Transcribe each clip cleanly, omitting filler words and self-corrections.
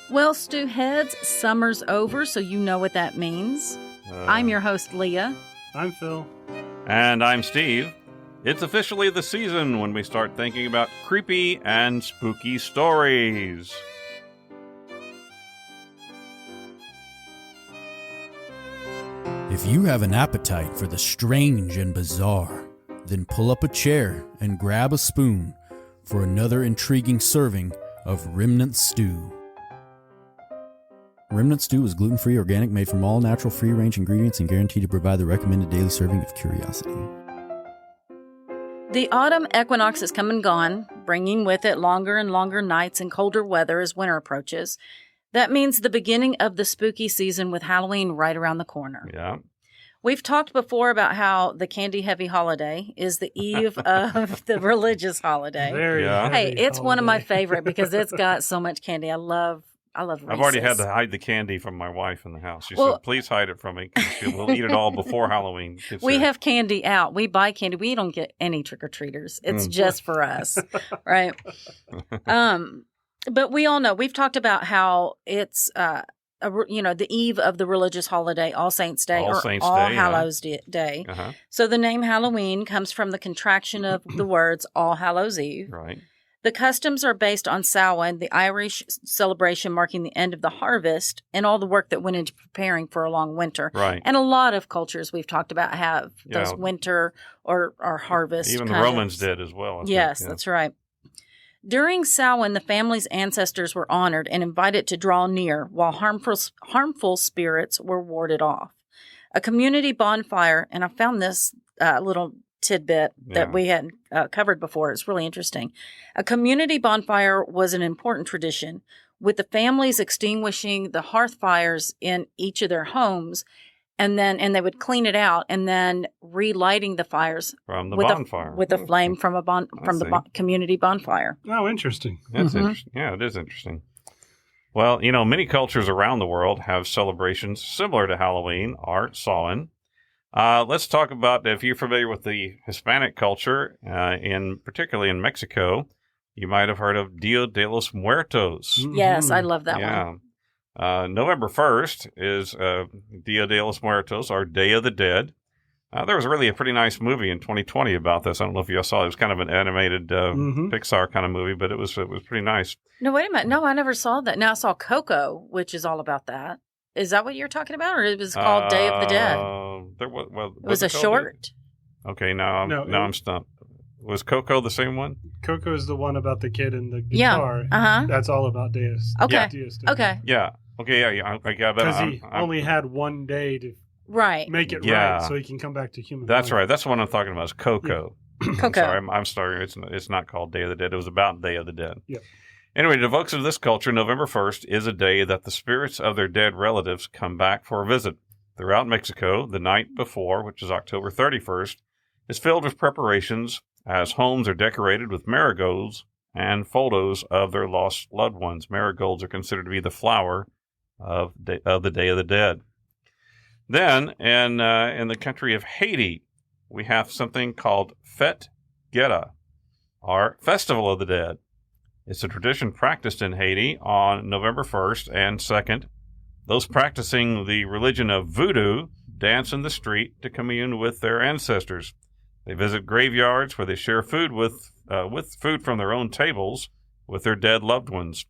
Well, Stew Heads, summer's over, so you know what that means. I'm your host, Leah. I'm Phil. And I'm Steve. It's officially the season when we start thinking about creepy and spooky stories. If you have an appetite for the strange and bizarre, then pull up a chair and grab a spoon for another intriguing serving of Remnant Stew. Remnant Stew is gluten-free, organic, made from all natural, free-range ingredients, and guaranteed to provide the recommended daily serving of curiosity. The autumn equinox has come and gone, bringing with it longer and longer nights and colder weather as winter approaches. That means the beginning of the spooky season with Halloween right around the corner. Yeah. We've talked before about how the candy-heavy holiday is the eve of the religious holiday. Hey, it's one of my favorite because it's got so much candy. I love Reese's. I've already had to hide the candy from my wife in the house. She said, please hide it from me because we'll eat it all before Halloween. We have candy out. We buy candy. We don't get any trick-or-treaters. It's just for us, right? But we all know, we've talked about how it's, the eve of the religious holiday, All Saints Day, All Hallows Day. Uh-huh. So the name Halloween comes from the contraction of the words All Hallows Eve. Right. The customs are based on Samhain, the Irish celebration marking the end of the harvest and all the work that went into preparing for a long winter. Right. And a lot of cultures we've talked about have those winter or harvest. Even the Romans did as well. Yes, that's right. During Samhain, the family's ancestors were honored and invited to draw near while harmful spirits were warded off. A community bonfire, and I found this little tidbit that we hadn't covered before. It's really interesting. A community bonfire was an important tradition, with the families extinguishing the hearth fires in each of their homes, and they would clean it out and then relighting the fires from the bonfire with a flame from the community bonfire. Oh, interesting. That's interesting. Yeah, it is interesting. Well, many cultures around the world have celebrations similar to Halloween or Samhain. Let's talk about, if you're familiar with the Hispanic culture, particularly in Mexico, you might have heard of Dia de los Muertos. Yes, I love that one. November 1st is Dia de los Muertos, or Day of the Dead. There was really a pretty nice movie in 2020 about this. I don't know if you all saw it. It was kind of an animated Pixar kind of movie, but it was pretty nice. No, wait a minute. No, I never saw that. Now I saw Coco, which is all about that. Is that what you're talking about, or it was called Day of the Dead? It was a short. Okay, now I'm stumped. Was Coco the same one? Coco is the one about the kid and the guitar. Yeah. That's all about Deus. Okay. Deus Okay. Yeah. Okay. Yeah. I got that. Because he only had one day to make it right, so he can come back to human. That's life. Right. That's the one I'm talking about. Is Coco. Yeah. Coco. I'm sorry. It's not called Day of the Dead. It was about Day of the Dead. Yeah. Anyway, to folks of this culture, November 1st is a day that the spirits of their dead relatives come back for a visit. Throughout Mexico, the night before, which is October 31st, is filled with preparations as homes are decorated with marigolds and photos of their lost loved ones. Marigolds are considered to be the flower of the Day of the Dead. Then, in the country of Haiti, we have something called Fête Guetta, or Festival of the Dead. It's a tradition practiced in Haiti on November 1st and 2nd. Those practicing the religion of voodoo dance in the street to commune with their ancestors. They visit graveyards where they share food with food from their own tables with their dead loved ones.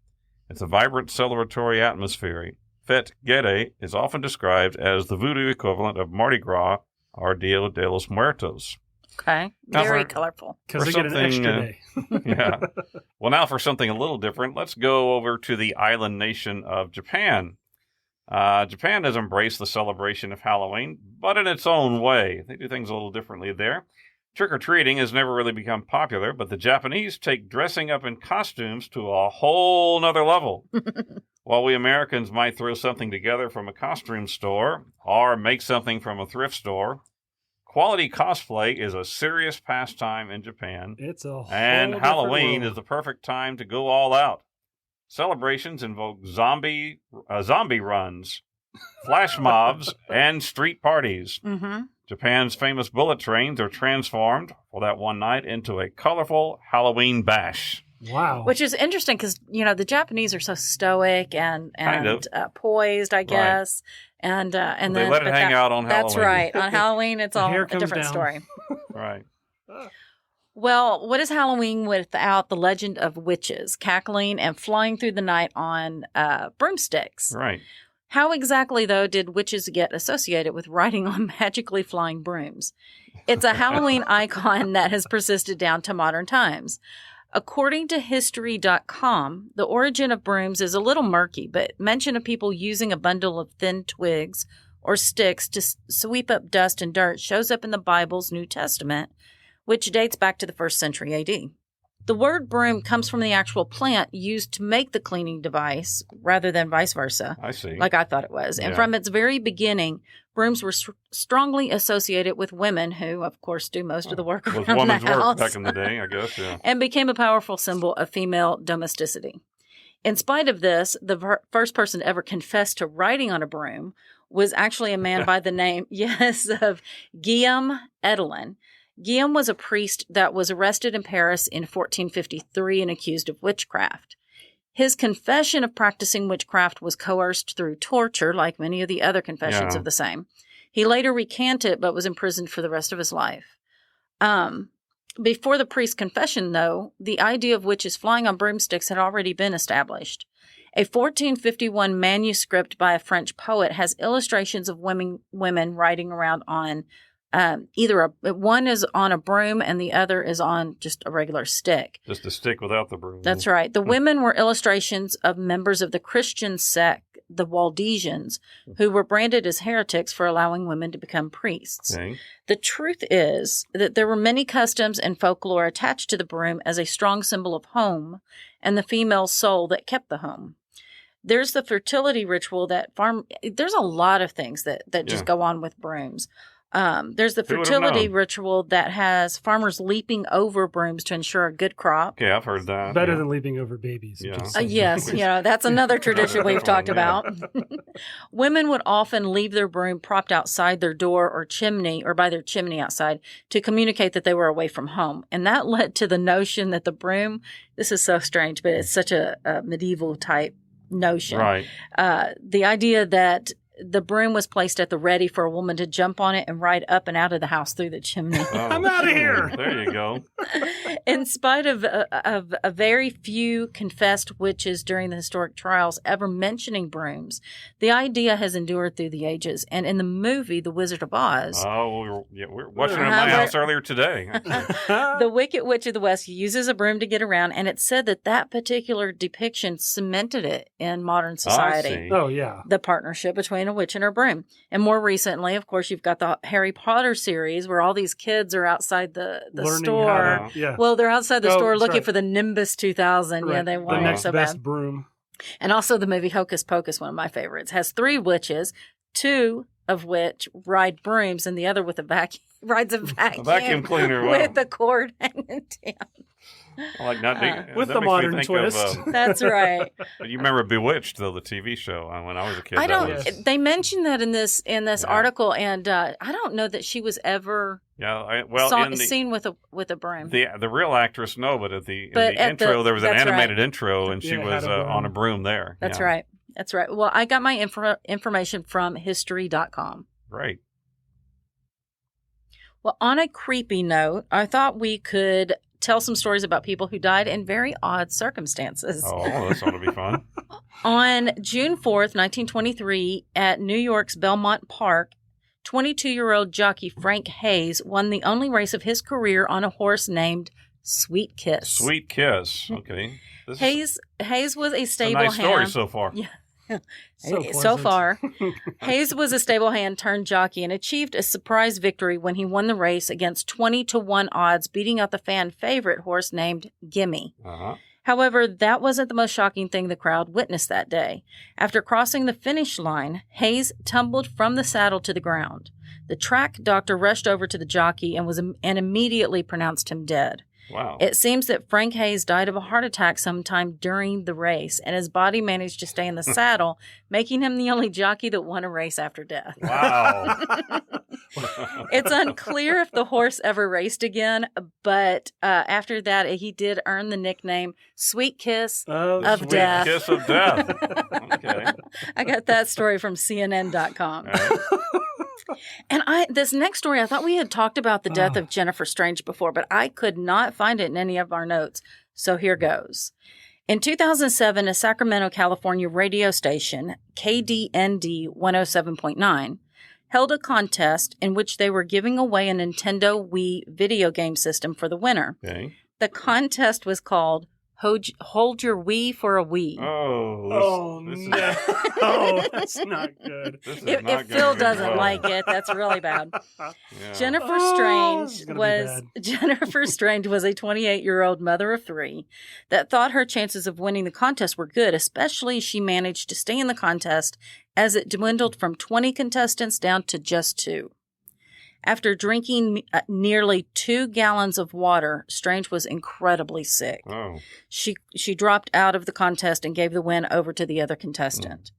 It's a vibrant celebratory atmosphere. Fête Guetta is often described as the voodoo equivalent of Mardi Gras or Dia de los Muertos. Okay. Very colorful. Because they get an extra day. Yeah. Well, now for something a little different, let's go over to the island nation of Japan. Japan has embraced the celebration of Halloween, but in its own way. They do things a little differently there. Trick-or-treating has never really become popular, but the Japanese take dressing up in costumes to a whole nother level. While we Americans might throw something together from a costume store or make something from a thrift store, quality cosplay is a serious pastime in Japan. It's a whole and Halloween world. is the perfect time to go all out. Celebrations invoke zombie runs, flash mobs, and street parties. Mm-hmm. Japan's famous bullet trains are transformed for that one night into a colorful Halloween bash. Wow. Which is interesting because, the Japanese are so stoic and poised, I guess. Right. And they let it hang out on Halloween. That's right. On Halloween, it's all a different story. Right. Well, what is Halloween without the legend of witches cackling and flying through the night on broomsticks? Right. How exactly, though, did witches get associated with riding on magically flying brooms? It's a Halloween icon that has persisted down to modern times. According to history.com, the origin of brooms is a little murky, but mention of people using a bundle of thin twigs or sticks to sweep up dust and dirt shows up in the Bible's New Testament, which dates back to the 1st century AD. The word broom comes from the actual plant used to make the cleaning device rather than vice versa. I see. Like I thought it was. And from its very beginning, brooms were strongly associated with women who, of course, do most of the work around the house. Women's work back in the day, I guess, yeah. And became a powerful symbol of female domesticity. In spite of this, the first person to ever confess to riding on a broom was actually a man by the name, of Guillaume Edelin. Guillaume was a priest that was arrested in Paris in 1453 and accused of witchcraft. His confession of practicing witchcraft was coerced through torture, like many of the other confessions of the same. He later recanted, but was imprisoned for the rest of his life. Before the priest's confession, though, the idea of witches flying on broomsticks had already been established. A 1451 manuscript by a French poet has illustrations of women riding around on one is on a broom and the other is on just a regular stick. Just a stick without the broom. That's right. The women were illustrations of members of the Christian sect, the Waldensians, who were branded as heretics for allowing women to become priests. Okay. The truth is that there were many customs and folklore attached to the broom as a strong symbol of home and the female soul that kept the home. There's the fertility ritual there's a lot of things that just go on with brooms. There's the fertility ritual that has farmers leaping over brooms to ensure a good crop. Okay, I've heard that. Better than leaping over babies. Yeah. Yes, that's another tradition we've talked about. Women would often leave their broom propped outside their door or chimney or by their chimney outside to communicate that they were away from home. And that led to the notion that the broom, this is so strange, but it's such a medieval type notion. Right. The idea that the broom was placed at the ready for a woman to jump on it and ride up and out of the house through the chimney. Oh, I'm out of here. There you go. In spite of a very few confessed witches during the historic trials ever mentioning brooms, the idea has endured through the ages. And in the movie The Wizard of Oz... Oh, we were watching it in my house earlier today. The Wicked Witch of the West uses a broom to get around, and it's said that particular depiction cemented it in modern society. Oh, yeah. The partnership between a witch and her broom. And more recently, of course, you've got the Harry Potter series where all these kids are outside the store. Well, they're outside the store looking for the Nimbus 2000. Right. Yeah, they want the next so best bad. broom. And also the movie Hocus Pocus, one of my favorites, has 3 witches, 2 of which ride brooms and the other with rides a vacuum. A vacuum cleaner. Wow. With the cord hanging down. With the modern twist. That's right. You remember Bewitched, though, the TV show when I was a kid. I don't. They mentioned that in this article, and I don't know that she was ever seen with a broom. The real actress, no, but in the intro there was an animated intro, and she was on a broom there. That's right. That's right. Well, I got my information from history.com. Great. Well, on a creepy note, I thought we could tell some stories about people who died in very odd circumstances. Oh, this ought to be fun. On June 4th, 1923, at New York's Belmont Park, 22-year-old jockey Frank Hayes won the only race of his career on a horse named Sweet Kiss. Sweet Kiss. Okay. Hayes was a stable hand. Nice story so far. Yeah. So far, Hayes was a stable hand turned jockey and achieved a surprise victory when he won the race against 20-1 odds, beating out the fan favorite horse named Gimme. Uh-huh. However, that wasn't the most shocking thing the crowd witnessed that day. After crossing the finish line, Hayes tumbled from the saddle to the ground. The track doctor rushed over to the jockey and immediately pronounced him dead. Wow. It seems that Frank Hayes died of a heart attack sometime during the race, and his body managed to stay in the saddle, making him the only jockey that won a race after death. Wow. It's unclear if the horse ever raced again, but after that, he did earn the nickname Sweet Kiss of Death. Kiss of Death. Okay. I got that story from CNN.com. Right. And this next story, I thought we had talked about the death of Jennifer Strange before, but I could not find it in any of our notes. So here goes. In 2007, a Sacramento, California radio station, KDND 107.9, held a contest in which they were giving away a Nintendo Wii video game system for the winner. Okay. The contest was called Hold Your Wii for a Wii. No. Oh, that's not good. If Phil doesn't like it, that's really bad. Yeah. Jennifer Strange was a 28-year-old mother of 3 that thought her chances of winning the contest were good, especially she managed to stay in the contest as it dwindled from 20 contestants down to just 2. After drinking nearly 2 gallons of water, Strange was incredibly sick. Oh. She dropped out of the contest and gave the win over to the other contestant.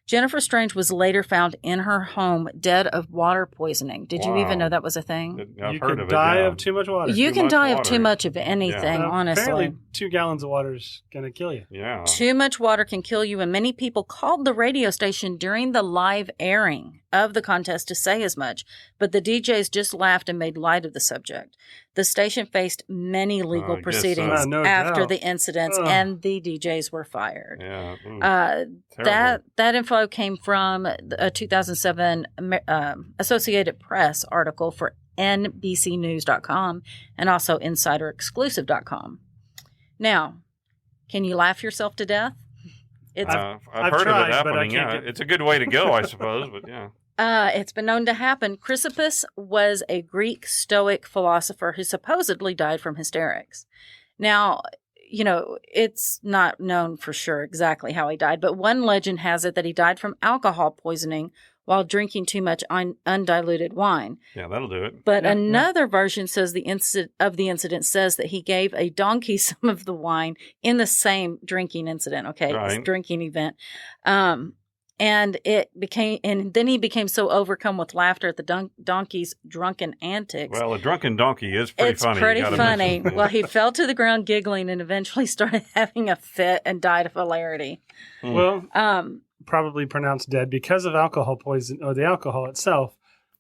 Jennifer Strange was later found in her home dead of water poisoning. Did you even know that was a thing? I've you heard can of it, die yeah. of too much water. You can die of water. too much of anything, honestly. Apparently 2 gallons of water is going to kill you. Yeah. Too much water can kill you, and many people called the radio station during the live airing of the contest to say as much, but the DJs just laughed and made light of the subject. The station faced many legal proceedings after the incidents, and the DJs were fired. Yeah. That info came from a 2007 Associated Press article for NBCnews.com and also InsiderExclusive.com. Now, can you laugh yourself to death? I've heard tried, of it happening. Yeah, it's a good way to go, I suppose. But yeah. It's been known to happen. Chrysippus was a Greek Stoic philosopher who supposedly died from hysterics. Now, it's not known for sure exactly how he died, but one legend has it that he died from alcohol poisoning while drinking too much undiluted wine. Yeah, that'll do it. But another version says the incident says that he gave a donkey some of the wine in the same drinking incident. Okay, right. Drinking event. And then he became so overcome with laughter at the donkey's drunken antics. Well, a drunken donkey is pretty funny. It's pretty funny. Well, he fell to the ground giggling and eventually started having a fit and died of hilarity. Well, probably pronounced dead because of alcohol poison or the alcohol itself,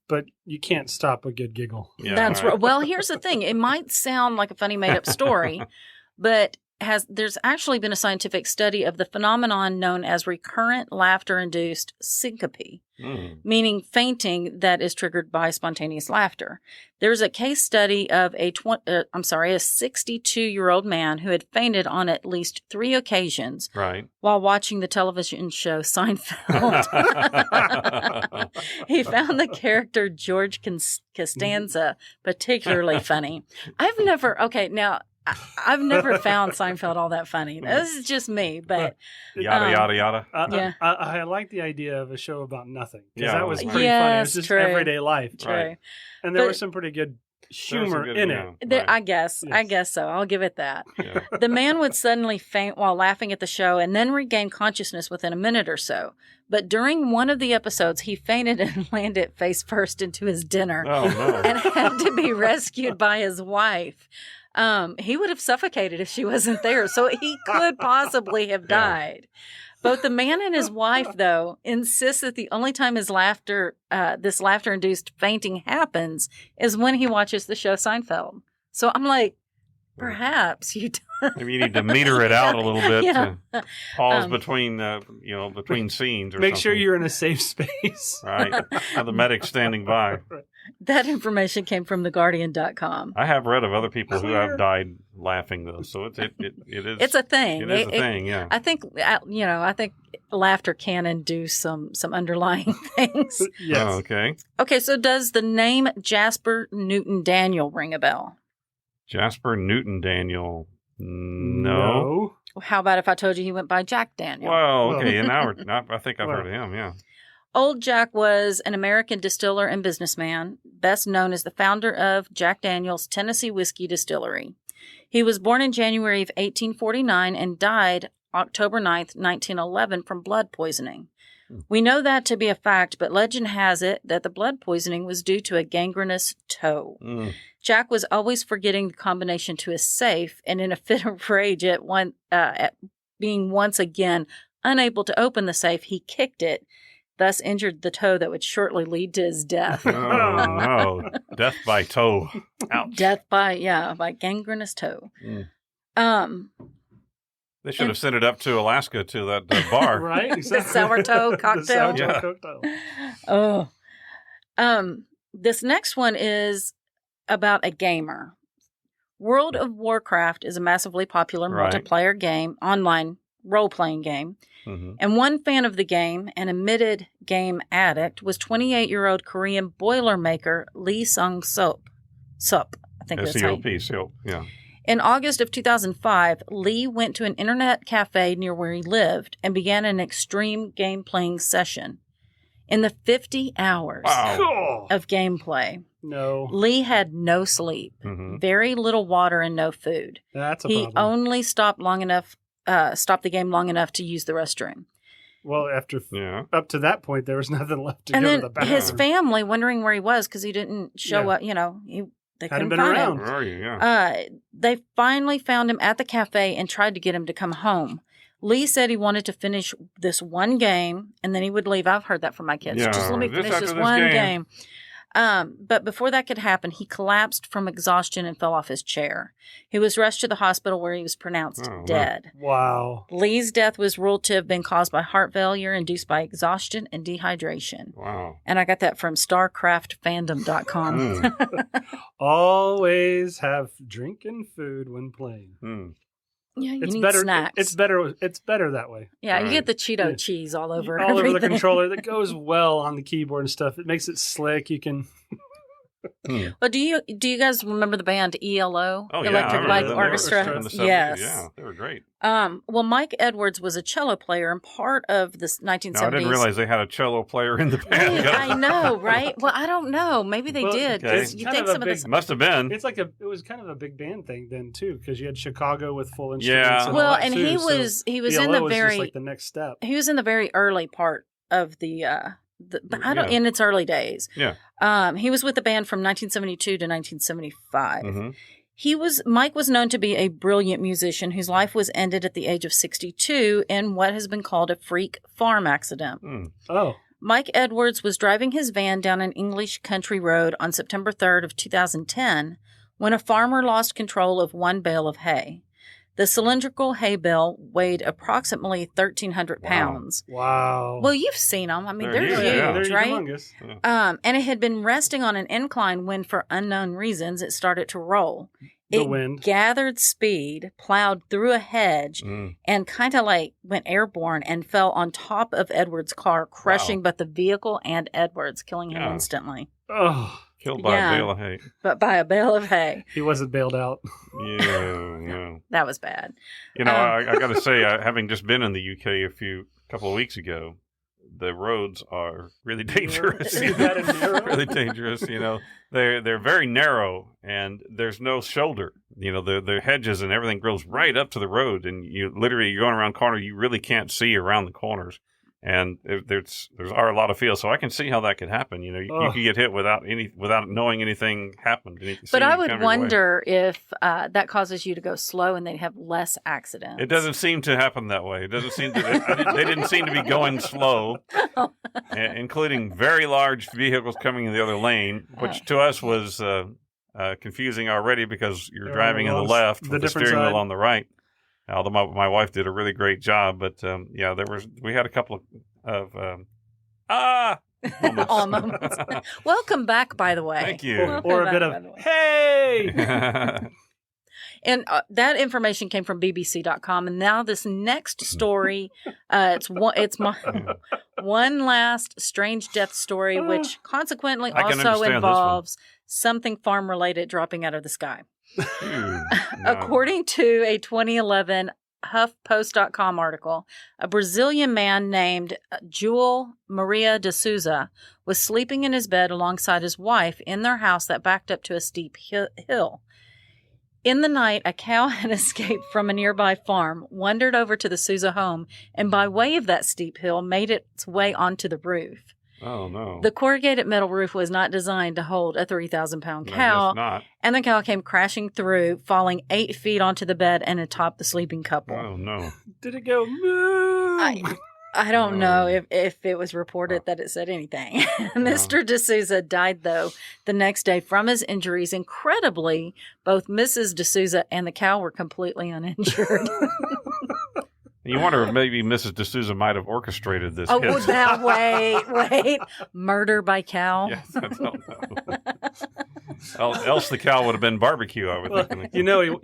but you can't stop a good giggle. Yeah, that's right. Well, here's the thing. It might sound like a funny made-up story, but there's actually been a scientific study of the phenomenon known as recurrent laughter-induced syncope, meaning fainting that is triggered by spontaneous laughter. There's a case study of a 62-year-old man who had fainted on at least 3 occasions while watching the television show Seinfeld. He found the character George Costanza particularly funny. I've never found Seinfeld all that funny. This is just me, but yada yada yada. I like the idea of a show about nothing because that was pretty funny. It was just true. Everyday life, True. And there was some pretty good humor in it. I guess so. I'll give it that. Yeah. The man would suddenly faint while laughing at the show and then regain consciousness within a minute or so. But during one of the episodes, he fainted and landed face first into his dinner and had to be rescued by his wife. He would have suffocated if she wasn't there, so he could possibly have died. Both the man and his wife, though, insist that the only time his this laughter-induced fainting happens is when he watches the show Seinfeld. So I'm like, perhaps you maybe you need to meter it out a little bit to pause between scenes or make something. sure you're in a safe space. Right. Have the medic standing by. That information came from theguardian.com. I have read of other people who have died laughing, though, so it is. It's a thing. It is a thing, yeah. I think laughter can induce some underlying things. Yes. Oh, okay. Okay, so does the name Jasper Newton Daniel ring a bell? Jasper Newton Daniel. No. How about if I told you he went by Jack Daniel? Well, okay, I think I've heard of him, yeah. Old Jack was an American distiller and businessman, best known as the founder of Jack Daniel's Tennessee Whiskey Distillery. He was born in January of 1849 and died October 9th, 1911 from blood poisoning. We know that to be a fact, but legend has it that the blood poisoning was due to a gangrenous toe. Jack was always forgetting the combination to his safe, and in a fit of rage at being once again unable to open the safe, he kicked it, thus injured the toe that would shortly lead to his death. Oh, no. Death by toe. Ouch. Death by gangrenous toe. They should have sent it up to Alaska to that bar. Right? The sourdough cocktail. The sourdough cocktail. This next one is about a gamer. World of Warcraft is a massively popular multiplayer game, online role-playing game. And one fan of the game, an admitted game addict, was 28-year-old Korean Boilermaker Lee Sung-sup. I think that's how you... SEOP, yeah. In August of 2005, Lee went to an internet cafe near where he lived and began an extreme game-playing session. In the 50 hours of gameplay, Lee had no sleep, very little water, and no food. That's a problem. He only stopped the game long enough to use the restroom. Well, up to that point, there was nothing left to and go then to the bathroom. His family, wondering where he was because he didn't show up, they hadn't couldn't been find around. him. Where are you? Yeah. They finally found him at the cafe and tried to get him to come home. Lee said he wanted to finish this one game, and then he would leave. I've heard that from my kids. Yeah, just let me finish this one game. But before that could happen, he collapsed from exhaustion and fell off his chair. He was rushed to the hospital where he was pronounced dead. Wow. Lee's death was ruled to have been caused by heart failure induced by exhaustion and dehydration. Wow. And I got that from StarCraftFandom.com. Always have drink and food when playing. Yeah, you it's need better, snacks. It's better that way. Yeah, you get the Cheeto cheese all over over the controller. That goes well on the keyboard and stuff. It makes it slick. You can. Well, do you guys remember the band ELO? Oh, Electric Light Orchestra? Yes. Yeah, they were great. Well, Mike Edwards was a cello player and part of this 1970s. No, I didn't realize they had a cello player in the band. I know, right? Well, I don't know. Maybe they did. Okay. You think some of this must have been. It was kind of a big band thing then too, because you had Chicago with full instruments. Yeah. Well, and he was in the very just like the next step. He was in the very early part of the in its early days. Yeah. He was with the band from 1972 to 1975. Mike was known to be a brilliant musician whose life was ended at the age of 62 in what has been called a freak farm accident. Mike Edwards was driving his van down an English country road on September 3rd of 2010 when a farmer lost control of one bale of hay. The cylindrical hay bale weighed approximately 1,300 pounds. Wow. Well, you've seen them. I mean, they're huge, they're right? humongous. And it had been resting on an incline when, for unknown reasons, it started to roll. The wind gathered speed, plowed through a hedge, and kind of like went airborne and fell on top of Edwards' car, crushing both the vehicle and Edwards, killing him instantly. Oh. Killed by a bale of hay. But by a bale of hay. He wasn't bailed out. Yeah. That was bad. I got to say, having just been in the UK a couple of weeks ago, the roads are really dangerous. Really dangerous. They're very narrow, and there's no shoulder. The hedges and everything grows right up to the road, and you're going around corner. You really can't see around the corners. And there's a lot of fields, so I can see how that could happen. You could get hit without knowing anything happened. But I would wonder if that causes you to go slow and they have less accidents. It doesn't seem to happen that way. It doesn't seem they didn't seem to be going slow, including very large vehicles coming in the other lane, which to us was confusing already because you're driving in the left with the steering wheel on the right. Although my wife did a really great job, but we had a couple of moments. moments. Welcome back, by the way. Thank you. Or a bit of hey. And that information came from BBC.com. And now this next story, it's my one last strange death story, which consequently also involves something farm related dropping out of the sky. No. According to a 2011 HuffPost.com article, a Brazilian man named João Maria de Souza was sleeping in his bed alongside his wife in their house that backed up to a steep hill. In the night, a cow had escaped from a nearby farm, wandered over to the Souza home, and by way of that steep hill, made its way onto the roof. Oh, no. The corrugated metal roof was not designed to hold a 3,000-pound cow, I guess not. and the cow came crashing through, falling 8 feet onto the bed and atop the sleeping couple. Oh, no. Did it go moo? I don't know if it was reported that it said anything. Mr. D'Souza died, though, the next day from his injuries. Incredibly, both Mrs. D'Souza and the cow were completely uninjured. You wonder if maybe Mrs. D'Souza might have orchestrated this. Wait. Murder by cow? Yes, I don't know. Else the cow would have been barbecue, I would think. You know,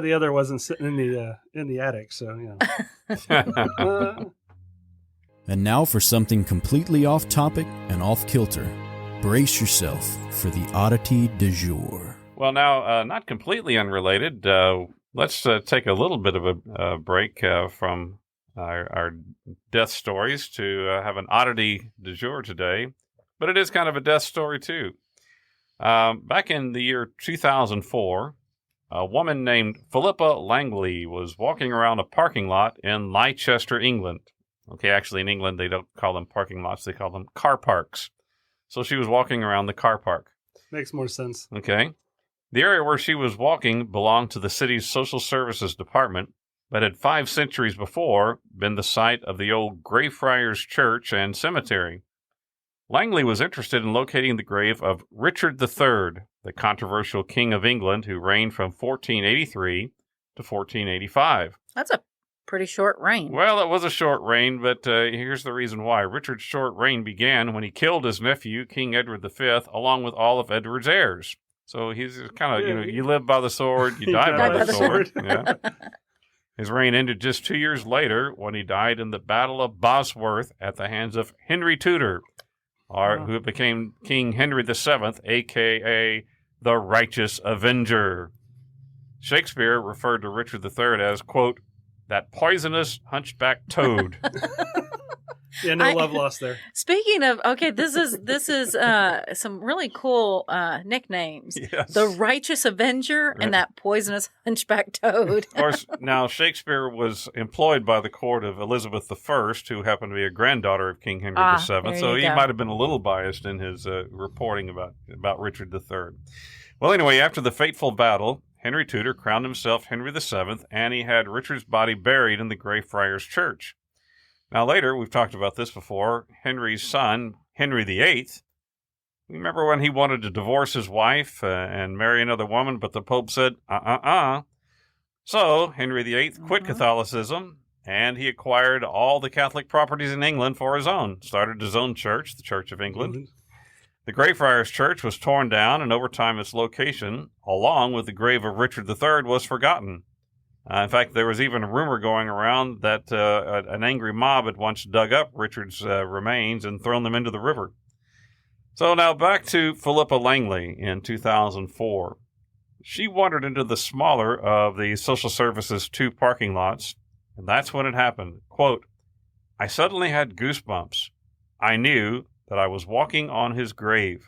the other wasn't sitting in the attic, so, you know. And now for something completely off topic and off kilter. Brace yourself for the oddity du jour. Well, now, not completely unrelated. Let's take a little bit of a break from our death stories to have an oddity du jour today. But it is kind of a death story, too. Back in the year 2004, a woman named Philippa Langley was walking around a parking lot in Leicester, England. Okay, actually in England, they don't call them parking lots. They call them car parks. So she was walking around the car park. Makes more sense. Okay. The area where she was walking belonged to the city's social services department, but had 5 centuries before been the site of the old Greyfriars Church and Cemetery. Langley was interested in locating the grave of Richard III, the controversial king of England who reigned from 1483 to 1485. That's a pretty short reign. Well, it was a short reign, but here's the reason why. Richard's short reign began when he killed his nephew, King Edward V, along with all of Edward's heirs. So he's kind of, you live by the sword, you die by the sword. Yeah. His reign ended just 2 years later when he died in the Battle of Bosworth at the hands of Henry Tudor, who became King Henry VII, a.k.a. the Righteous Avenger. Shakespeare referred to Richard III as, quote, that poisonous hunchback toad. Yeah, no love lost there. Speaking of, this is some really cool nicknames. Yes. The Righteous Avenger and that poisonous hunchback toad. Of course, now Shakespeare was employed by the court of Elizabeth I, who happened to be a granddaughter of King Henry VII, so he might have been a little biased in his reporting about Richard III. Well, anyway, after the fateful battle, Henry Tudor crowned himself Henry VII, and he had Richard's body buried in the Greyfriars Church. Now later, we've talked about this before, Henry's son, Henry VIII, remember when he wanted to divorce his wife and marry another woman, but the Pope said, So Henry VIII quit Catholicism, and he acquired all the Catholic properties in England for his own, started his own church, the Church of England. The Greyfriars Church was torn down, and over time its location, along with the grave of Richard III, was forgotten. In fact, there was even a rumor going around that an angry mob had once dug up Richard's remains and thrown them into the river. So now back to Philippa Langley in 2004. She wandered into the smaller of the social services 2 parking lots, and that's when it happened. Quote, I suddenly had goosebumps. I knew that I was walking on his grave.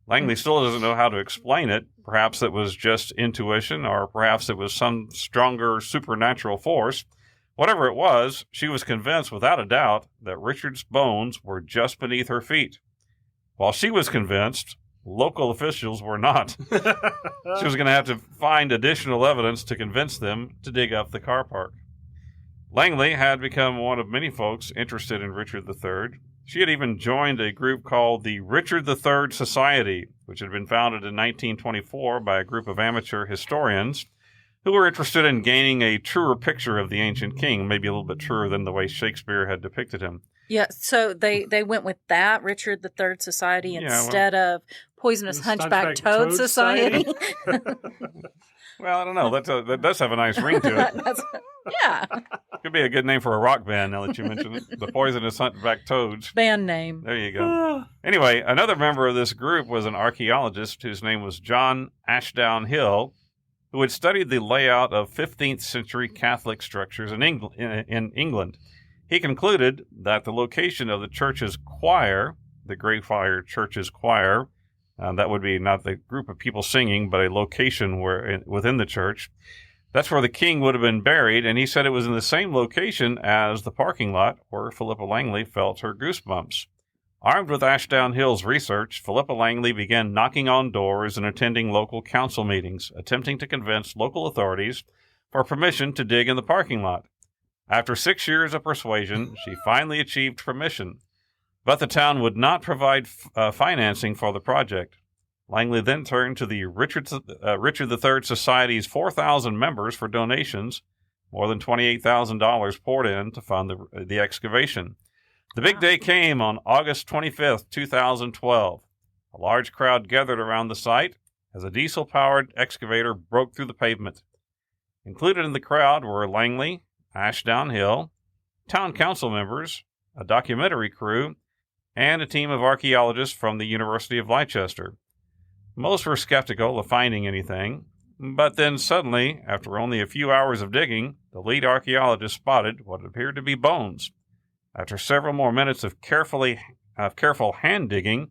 Langley still doesn't know how to explain it. Perhaps it was just intuition, or perhaps it was some stronger supernatural force. Whatever it was, she was convinced without a doubt that Richard's bones were just beneath her feet. While she was convinced, local officials were not. She was going to have to find additional evidence to convince them to dig up the car park. Langley had become one of many folks interested in Richard III. She had even joined a group called the Richard III Society, which had been founded in 1924 by a group of amateur historians who were interested in gaining a truer picture of the ancient king, maybe a little bit truer than the way Shakespeare had depicted him. Yeah, so they went with that, Richard III Society, instead of Poisonous Hunchback Toad Society. Well, I don't know. That does have a nice ring to it. Yeah. Could be a good name for a rock band now that you mention it. The Poisonous Hunchback Toads. Band name. There you go. Anyway, another member of this group was an archaeologist whose name was John Ashdown Hill, who who had studied the layout of 15th century Catholic structures in England. He concluded that the location of the church's choir, the Greyfriars Church's choir, that would be not the group of people singing, but a location within the church, that's where the king would have been buried, and he said it was in the same location as the parking lot where Philippa Langley felt her goosebumps. Armed with Ashdown Hill's research, Philippa Langley began knocking on doors and attending local council meetings, attempting to convince local authorities for permission to dig in the parking lot. After 6 years of persuasion, she finally achieved permission, but the town would not provide financing for the project. Langley then turned to the Richard III Society's 4,000 members for donations. More than $28,000 poured in to fund the excavation. The big day came on August 25th, 2012. A large crowd gathered around the site as a diesel-powered excavator broke through the pavement. Included in the crowd were Langley, Ashdown Hill, town council members, a documentary crew, and a team of archaeologists from the University of Leicester. Most were skeptical of finding anything, but then suddenly, after only a few hours of digging, the lead archaeologist spotted what appeared to be bones. After several more minutes of careful hand digging,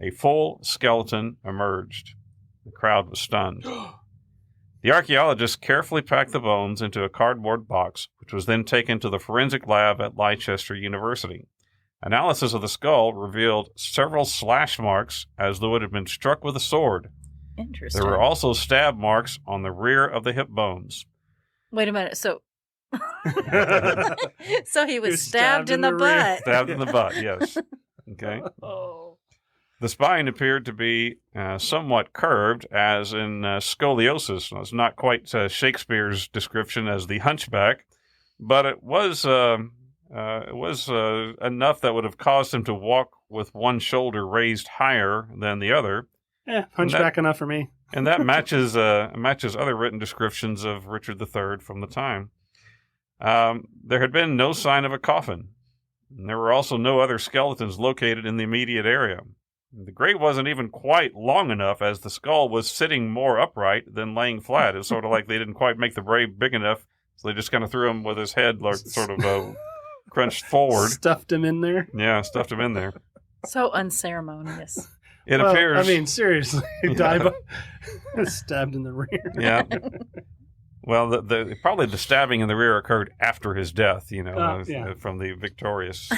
a full skeleton emerged. The crowd was stunned. The archaeologists carefully packed the bones into a cardboard box, which was then taken to the forensic lab at Leicester University. Analysis of the skull revealed several slash marks as though it had been struck with a sword. Interesting. There were also stab marks on the rear of the hip bones. Wait a minute. So he was stabbed in the butt. Stabbed in the butt, yes. Okay. Oh. The spine appeared to be somewhat curved, as in scoliosis. It's not quite Shakespeare's description as the hunchback, but it was enough that would have caused him to walk with one shoulder raised higher than the other. Yeah, hunchback enough for me. And that matches other written descriptions of Richard III from the time. There had been no sign of a coffin. And there were also no other skeletons located in the immediate area. The grave wasn't even quite long enough, as the skull was sitting more upright than laying flat. It's sort of like they didn't quite make the grave big enough, so they just kind of threw him with his head like sort of crunched forward. Stuffed him in there. Yeah, stuffed him in there. So unceremonious. It appears. I mean, seriously, stabbed in the rear. Yeah. Well, probably the stabbing in the rear occurred after his death, from the victorious.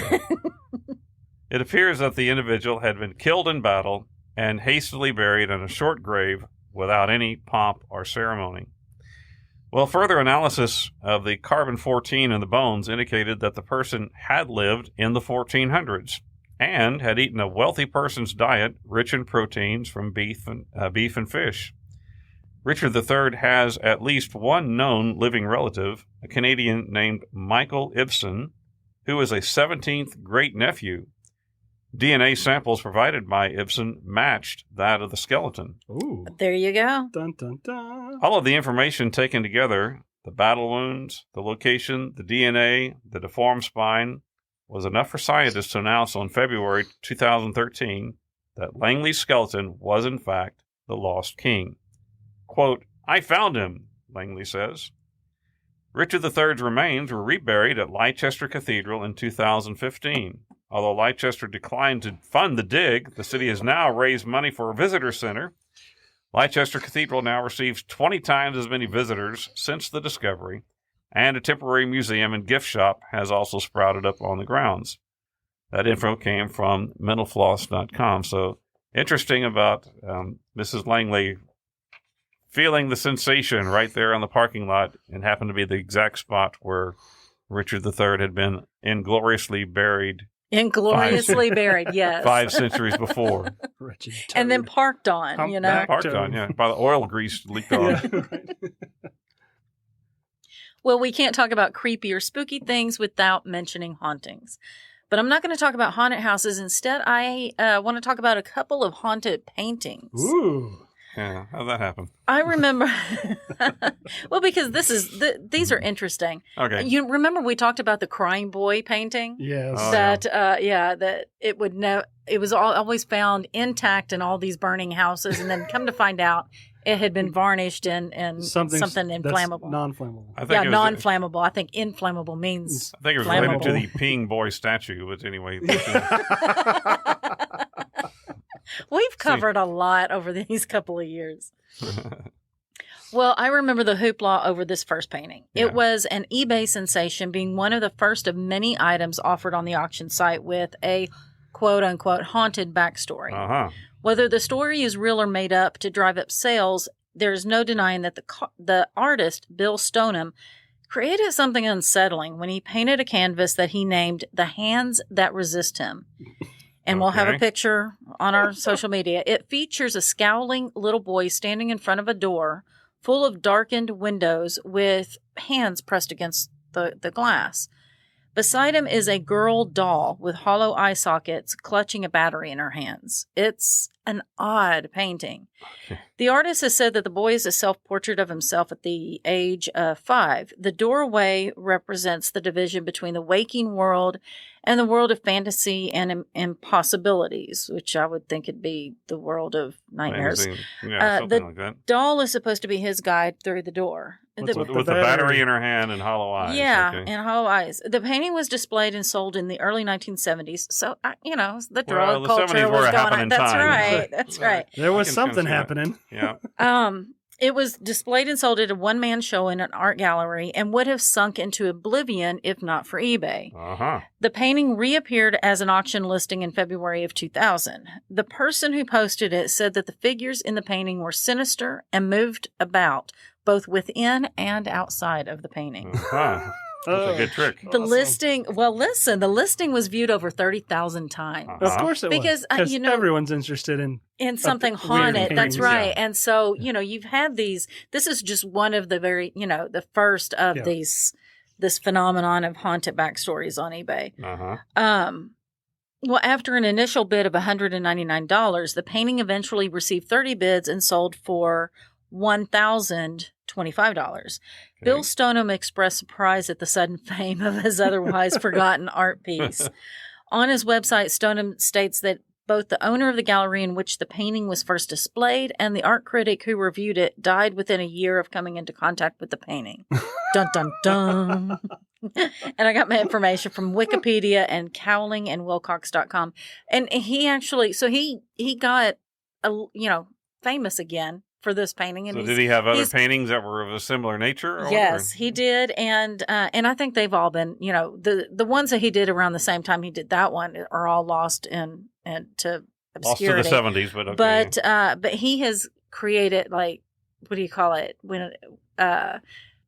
It appears that the individual had been killed in battle and hastily buried in a short grave without any pomp or ceremony. Well, further analysis of the carbon-14 in the bones indicated that the person had lived in the 1400s and had eaten a wealthy person's diet rich in proteins from beef and fish. Richard III has at least one known living relative, a Canadian named Michael Ibsen, who is a 17th great-nephew. DNA samples provided by Ibsen matched that of the skeleton. Ooh. There you go. Dun, dun, dun. All of the information taken together, the battle wounds, the location, the DNA, the deformed spine, was enough for scientists to announce on February 2013 that Langley's skeleton was in fact the lost king. Quote, "I found him," Langley says. Richard III's remains were reburied at Leicester Cathedral in 2015. Although Leicester declined to fund the dig, the city has now raised money for a visitor center. Leicester Cathedral now receives 20 times as many visitors since the discovery, and a temporary museum and gift shop has also sprouted up on the grounds. That info came from mentalfloss.com. So interesting about Mrs. Langley feeling the sensation right there on the parking lot, and happened to be the exact spot where Richard III had been ingloriously buried. Ingloriously buried, yes. 5 centuries before. And then parked on, Humpback Parked on, yeah. By the oil grease leaked on. Yeah, right. Well, we can't talk about creepy or spooky things without mentioning hauntings. But I'm not going to talk about haunted houses. Instead, I want to talk about a couple of haunted paintings. Ooh. Yeah, how'd that happen? I remember, well, because these are interesting. Okay. You remember we talked about the crying boy painting? Yes. Oh, That that it would it was always found intact in all these burning houses, and then come to find out It had been varnished in something inflammable. Non-flammable. Non-flammable. I think inflammable means I think it was flammable. related to the peeing boy statue, but anyway. We've covered a lot over these couple of years. Well, I remember the hoopla over this first painting. Yeah. It was an eBay sensation, being one of the first of many items offered on the auction site with a quote-unquote haunted backstory. Uh-huh. Whether the story is real or made up to drive up sales, there is no denying that the artist, Bill Stoneham, created something unsettling when he painted a canvas that he named The Hands That Resist Him. And we'll have a picture on our social media. It features a scowling little boy standing in front of a door full of darkened windows with hands pressed against the glass. Beside him is a girl doll with hollow eye sockets clutching a battery in her hands. It's an odd painting. Okay. The artist has said that the boy is a self-portrait of himself at the age of 5. The doorway represents the division between the waking world and the world of fantasy and impossibilities, which I would think would be the world of nightmares. Yeah, something like that. Doll is supposed to be his guide through the door. With the battery in her hand and hollow eyes. Yeah, and hollow eyes. The painting was displayed and sold in the early 1970s. So, the drug culture was going on. That's right. That's right. There was something happening. Yeah. It was displayed and sold at a one-man show in an art gallery and would have sunk into oblivion if not for eBay. Uh-huh. The painting reappeared as an auction listing in February of 2000. The person who posted it said that the figures in the painting were sinister and moved about both within and outside of the painting. Uh-huh. That's a good trick. The listing, the listing was viewed over 30,000 times. Of course it was. Because everyone's interested in something haunted. That's right. Yeah. And so, you've had these, this is just one of the very, the first of this phenomenon of haunted backstories on eBay. Uh-huh. Well, after an initial bid of $199, the painting eventually received 30 bids and sold for $1,025. Okay. Bill Stoneham expressed surprise at the sudden fame of his otherwise forgotten art piece. On his website, Stoneham states that both the owner of the gallery in which the painting was first displayed and the art critic who reviewed it died within a year of coming into contact with the painting. Dun, dun, dun. And I got my information from Wikipedia and cowlingandwilcox.com. And he actually, so he got, famous again for this painting. And so did he have other paintings that were of a similar nature? Yes, he did. And I think they've all been, the ones that he did around the same time he did that one are all lost to obscurity. Lost to the 70s, but okay. But he has created, like, what do you call it? When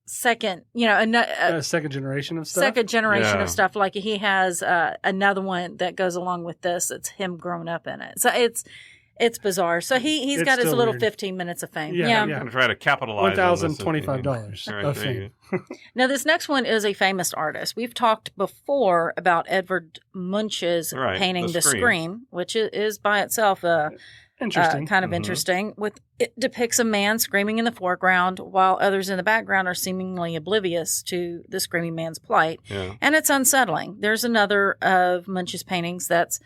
second, second generation of stuff. Second generation of stuff. Like he has another one that goes along with this. It's him grown up in it. So it's bizarre. So he's got his little 15 minutes of fame. Yeah. I'm going to try to capitalize on this. $1,025 of fame. Now, this next one is a famous artist. We've talked before about Edvard Munch's painting The Scream, which is by itself interesting. Kind of interesting. It depicts a man screaming in the foreground while others in the background are seemingly oblivious to the screaming man's plight. Yeah. And it's unsettling. There's another of Munch's paintings that's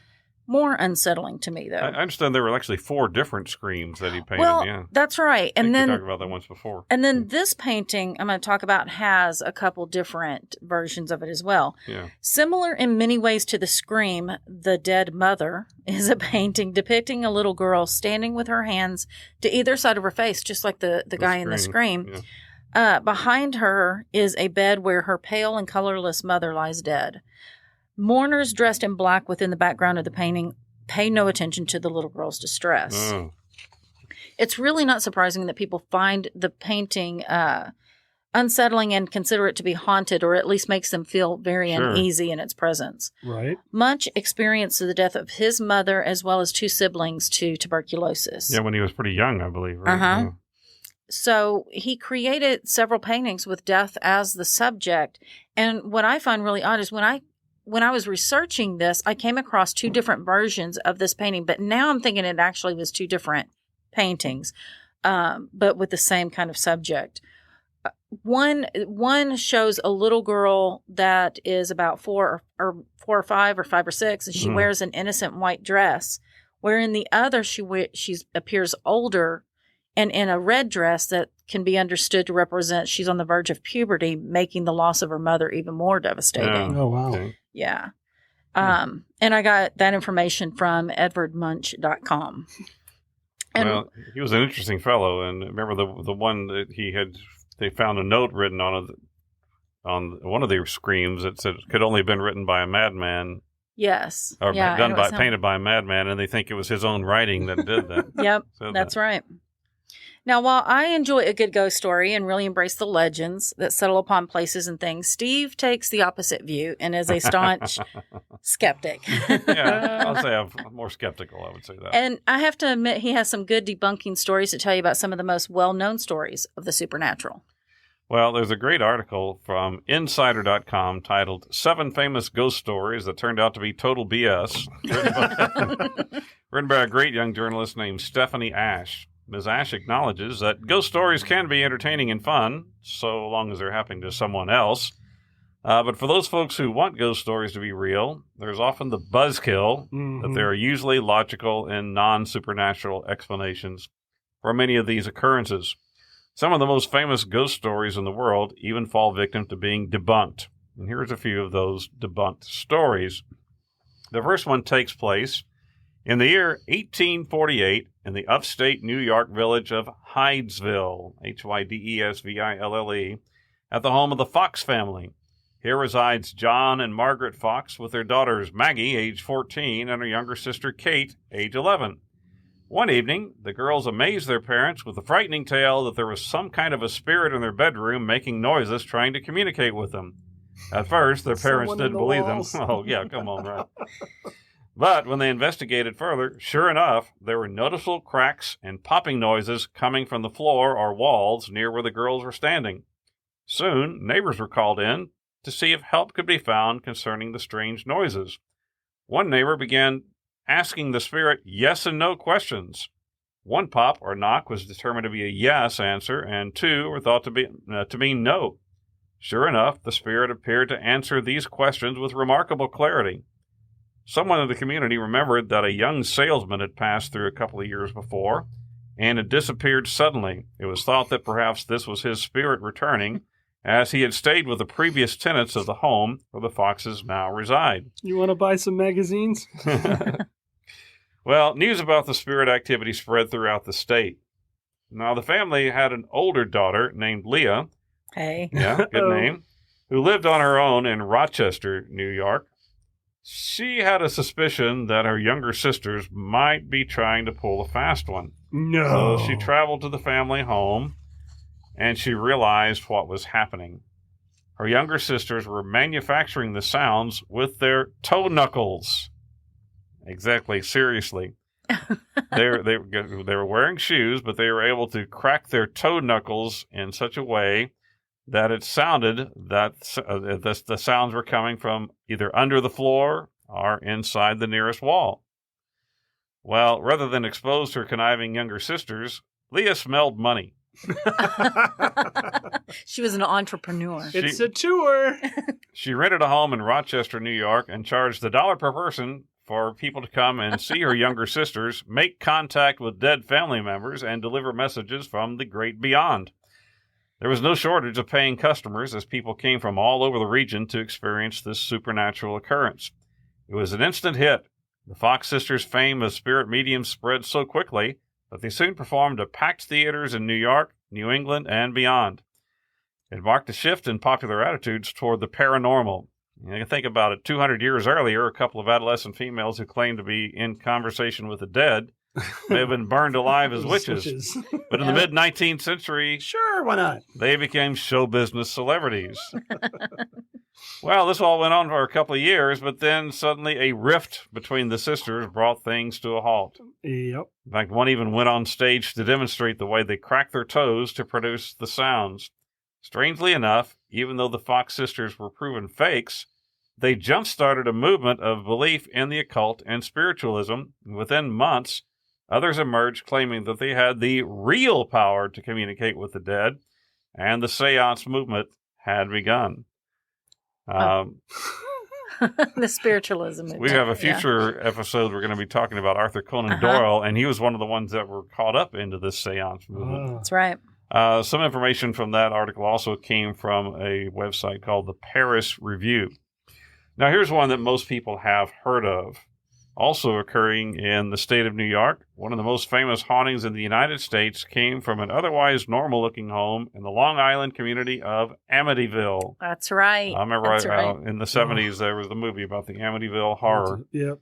more unsettling to me, though. I understand there were actually 4 different screams that he painted. Well, that's right. And then we talked about that once before. And then this painting I'm going to talk about has a couple different versions of it as well. Yeah. Similar in many ways to The Scream, The Dead Mother is a painting depicting a little girl standing with her hands to either side of her face, just like the guy in The Scream. Yeah. Behind her is a bed where her pale and colorless mother lies dead. Mourners dressed in black within the background of the painting pay no attention to the little girl's distress. Oh. It's really not surprising that people find the painting unsettling and consider it to be haunted, or at least makes them feel very uneasy in its presence. Right. Munch experienced the death of his mother as well as 2 siblings to tuberculosis. Yeah, when he was pretty young, I believe. Right? Uh-huh. Yeah. So he created several paintings with death as the subject. And what I find really odd is when I was researching this, I came across 2 different versions of this painting, but now I'm thinking it actually was 2 different paintings, but with the same kind of subject. One shows a little girl that is about 4 or 5 or 5 or 6, and she wears an innocent white dress, wherein the other she appears older and in a red dress that can be understood to represent she's on the verge of puberty, making the loss of her mother even more devastating. Oh, wow. Okay. Yeah. And I got that information from edwardmunch.com. And Well, he was an interesting fellow, and remember the one that they found a note written on one of the screams that said it could only have been written by a madman. yes. Or Yeah, and it was him. painted by a madman, and they think it was his own writing that did that. Yep, that's right. Now, while I enjoy a good ghost story and really embrace the legends that settle upon places and things, Steve takes the opposite view and is a staunch skeptic. Yeah, I'll say I'm more skeptical, I would say that. And I have to admit, he has some good debunking stories to tell you about some of the most well-known stories of the supernatural. Well, there's a great article from Insider.com titled 7 Famous Ghost Stories That Turned Out to Be Total BS, written by a great young journalist named Stephanie Ash. Ms. Ash acknowledges that ghost stories can be entertaining and fun, so long as they're happening to someone else. But for those folks who want ghost stories to be real, there's often the buzzkill that there are usually logical and non-supernatural explanations for many of these occurrences. Some of the most famous ghost stories in the world even fall victim to being debunked. And here's a few of those debunked stories. The first one takes place in the year 1848 in the upstate New York village of Hydesville, Hydesville, at the home of the Fox family. Here resides John and Margaret Fox with their daughters Maggie, age 14, and her younger sister Kate, age 11. One evening, the girls amazed their parents with the frightening tale that there was some kind of a spirit in their bedroom making noises trying to communicate with them. At first, their parents didn't believe them. Oh, yeah, come on, right. But when they investigated further, sure enough, there were noticeable cracks and popping noises coming from the floor or walls near where the girls were standing. Soon, neighbors were called in to see if help could be found concerning the strange noises. One neighbor began asking the spirit yes and no questions. One pop or knock was determined to be a yes answer, and 2 were thought to mean no. Sure enough, the spirit appeared to answer these questions with remarkable clarity. Someone in the community remembered that a young salesman had passed through a couple of years before and had disappeared suddenly. It was thought that perhaps this was his spirit returning, as he had stayed with the previous tenants of the home where the Foxes now reside. You want to buy some magazines? Well, news about the spirit activity spread throughout the state. Now, the family had an older daughter named Leah. Hey. Yeah, good name. Who lived on her own in Rochester, New York. She had a suspicion that her younger sisters might be trying to pull a fast one. No. So she traveled to the family home, and she realized what was happening. Her younger sisters were manufacturing the sounds with their toe knuckles. Exactly, seriously. They were wearing shoes, but they were able to crack their toe knuckles in such a way that it sounded that the sounds were coming from either under the floor or inside the nearest wall. Well, rather than expose her conniving younger sisters, Leah smelled money. She was an entrepreneur. It's a tour. She rented a home in Rochester, New York, and charged $1 per person for people to come and see her younger sisters, make contact with dead family members, and deliver messages from the great beyond. There was no shortage of paying customers as people came from all over the region to experience this supernatural occurrence. It was an instant hit. The Fox sisters' fame as spirit mediums spread so quickly that they soon performed at packed theaters in New York, New England, and beyond. It marked a shift in popular attitudes toward the paranormal. You can think about it. 200 years earlier, a couple of adolescent females who claimed to be in conversation with the dead may have been burned alive as witches. But in the mid-19th century, sure, why not? They became show business celebrities. Well, this all went on for a couple of years, but then suddenly a rift between the sisters brought things to a halt. Yep. In fact, one even went on stage to demonstrate the way they cracked their toes to produce the sounds. Strangely enough, even though the Fox sisters were proven fakes, they jump-started a movement of belief in the occult and spiritualism. Within months, others emerged claiming that they had the real power to communicate with the dead, and the seance movement had begun. The spiritualism. We have a future episode we're going to be talking about Arthur Conan Doyle, and he was one of the ones that were caught up into this seance movement. That's right. Some information from that article also came from a website called the Paris Review. Now, here's one that most people have heard of. Also occurring in the state of New York, one of the most famous hauntings in the United States came from an otherwise normal-looking home in the Long Island community of Amityville. That's right. I remember in the 70s there was the movie about the Amityville horror. Yep.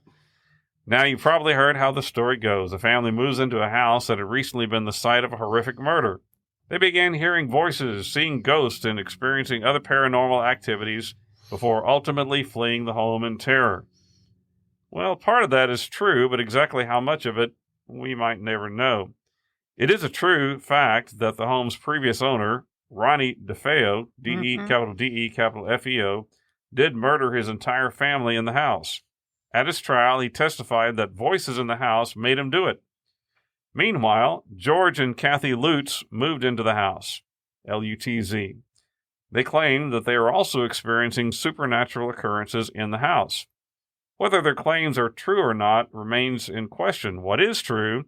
Now, you've probably heard how the story goes. A family moves into a house that had recently been the site of a horrific murder. They began hearing voices, seeing ghosts, and experiencing other paranormal activities before ultimately fleeing the home in terror. Well, part of that is true, but exactly how much of it, we might never know. It is a true fact that the home's previous owner, Ronnie DeFeo, D-E, capital D-E, capital F-E-O, did murder his entire family in the house. At his trial, he testified that voices in the house made him do it. Meanwhile, George and Kathy Lutz moved into the house, L-U-T-Z. They claimed that they are also experiencing supernatural occurrences in the house. Whether their claims are true or not remains in question. What is true